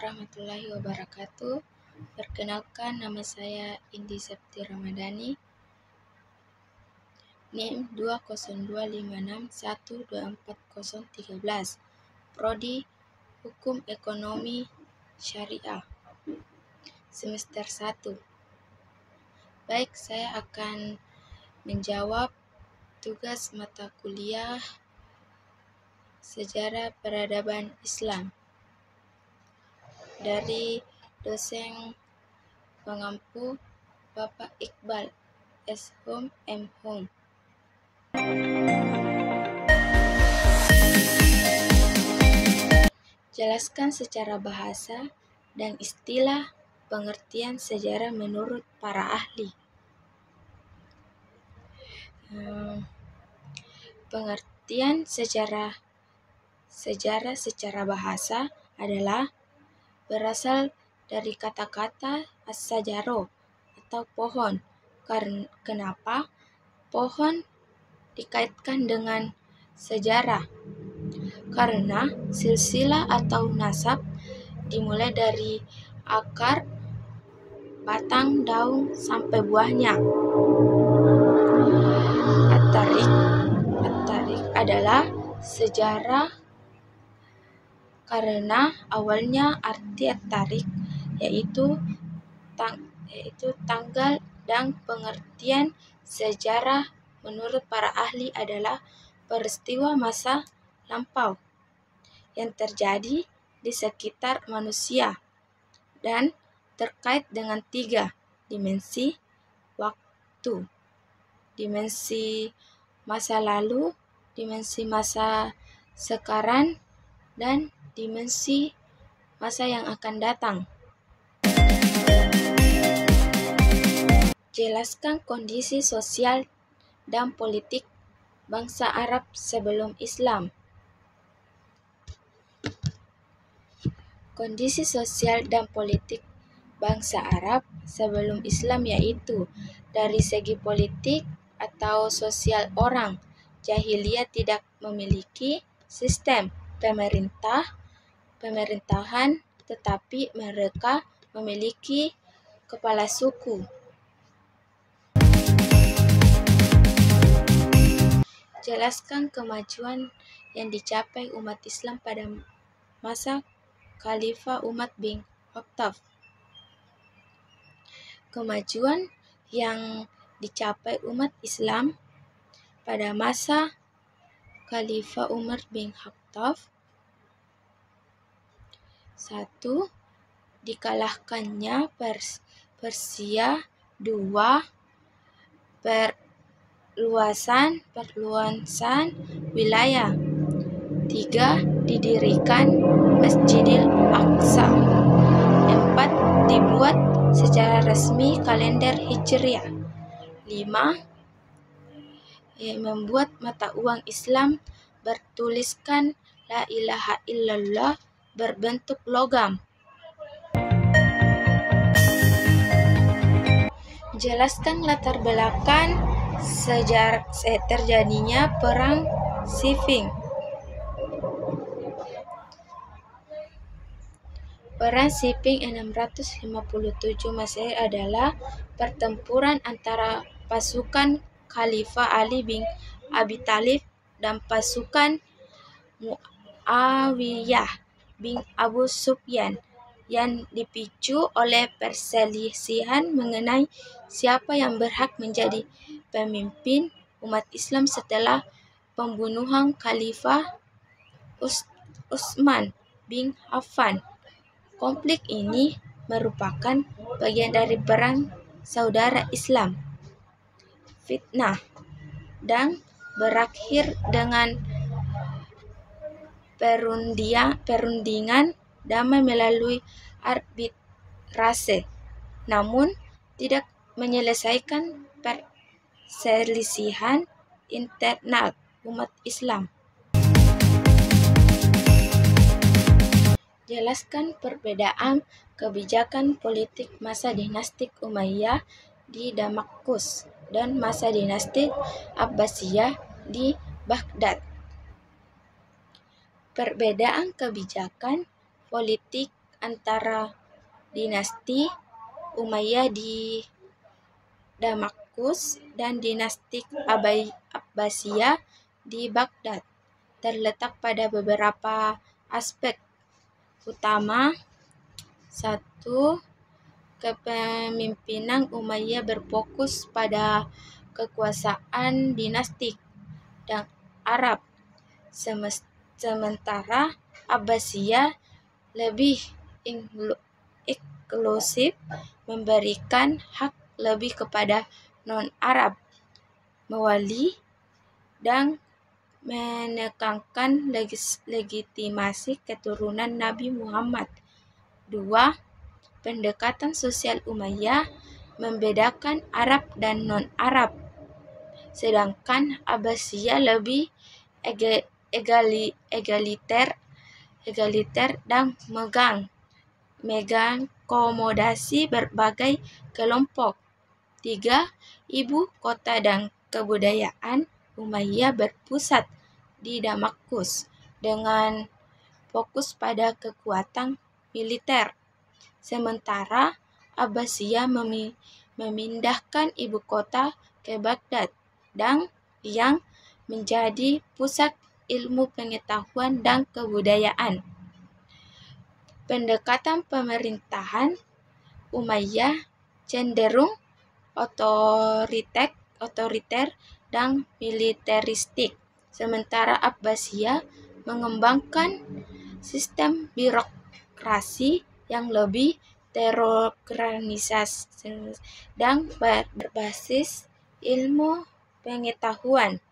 warahmatullahi wabarakatuh. Perkenalkan, nama saya Indi Septi Ramadhani, NIM 20256124013, Prodi Hukum Ekonomi Syariah, semester 1. Baik, saya akan menjawab tugas mata kuliah Sejarah Peradaban Islam dari dosen pengampu Bapak Iqbal S. Hum M. Hum. Jelaskan secara bahasa dan istilah pengertian sejarah menurut para ahli. Pengertian sejarah secara bahasa adalah berasal dari kata-kata as-sajaro atau pohon. Kenapa pohon dikaitkan dengan sejarah? Karena silsilah atau nasab dimulai dari akar, batang, daun, sampai buahnya. At-Tarik adalah sejarah karena awalnya arti At-Tarik yaitu tanggal, dan pengertian sejarah menurut para ahli adalah peristiwa masa lampau yang terjadi di sekitar manusia dan terkait dengan 3 dimensi waktu: dimensi masa lalu, dimensi masa sekarang, dan dimensi masa yang akan datang. Jelaskan kondisi sosial dan politik bangsa Arab sebelum Islam. Kondisi sosial dan politik bangsa Arab sebelum Islam yaitu dari segi politik atau sosial, orang jahiliyah tidak memiliki sistem pemerintahan, tetapi mereka memiliki kepala suku. Jelaskan kemajuan yang dicapai umat Islam pada masa Khalifah Umar bin Khattab. Kemajuan yang dicapai umat Islam pada masa Khalifah Umar bin Khattab: 1. Dikalahkannya Persia. 2. Perluasan wilayah. 3. Didirikan Masjidil Aqsa. 4. Dibuat secara resmi kalender Hijriah. 5. Membuat mata uang Islam bertuliskan La ilaha illallah berbentuk logam. Jelaskan latar belakang terjadinya Perang Siffin. Perang Siffin 657 Masehi adalah pertempuran antara pasukan Khalifah Ali bin Abi Thalib dan pasukan Muawiyah bin Abu Sufyan yang dipicu oleh perselisihan mengenai siapa yang berhak menjadi pemimpin umat Islam setelah pembunuhan Khalifah Utsman bin Affan. Konflik ini merupakan bagian dari perang saudara Islam, fitnah, dan berakhir dengan perundingan damai melalui arbitrase, namun tidak menyelesaikan perselisihan internal umat Islam. Jelaskan perbedaan kebijakan politik masa dinasti Umayyah di Damaskus dan masa dinasti Abbasiyah di Baghdad. Perbedaan kebijakan politik antara dinasti Umayyah di Damaskus dan dinasti Abbasiyah di Baghdad terletak pada beberapa aspek utama. 1. Kepemimpinan Umayyah berfokus pada kekuasaan dinastik dan Arab, sementara Abbasiyah lebih inklusif, memberikan hak lebih kepada non-Arab, mewali, dan menekankan legitimasi keturunan Nabi Muhammad. 2. Pendekatan sosial Umayyah membedakan Arab dan non-Arab, sedangkan Abbasiyah lebih egaliter dan mengakomodasi berbagai kelompok. 3. Ibu kota dan kebudayaan Umayyah berpusat di Damaskus dengan fokus pada kekuatan militer, sementara Abbasiyah memindahkan ibu kota ke Baghdad dan yang menjadi pusat ilmu pengetahuan dan kebudayaan. Pendekatan pemerintahan Umayyah cenderung otoriter dan militeristik, sementara Abbasiyah mengembangkan sistem birokrasi yang lebih terorganisasi dan berbasis ilmu pengetahuan.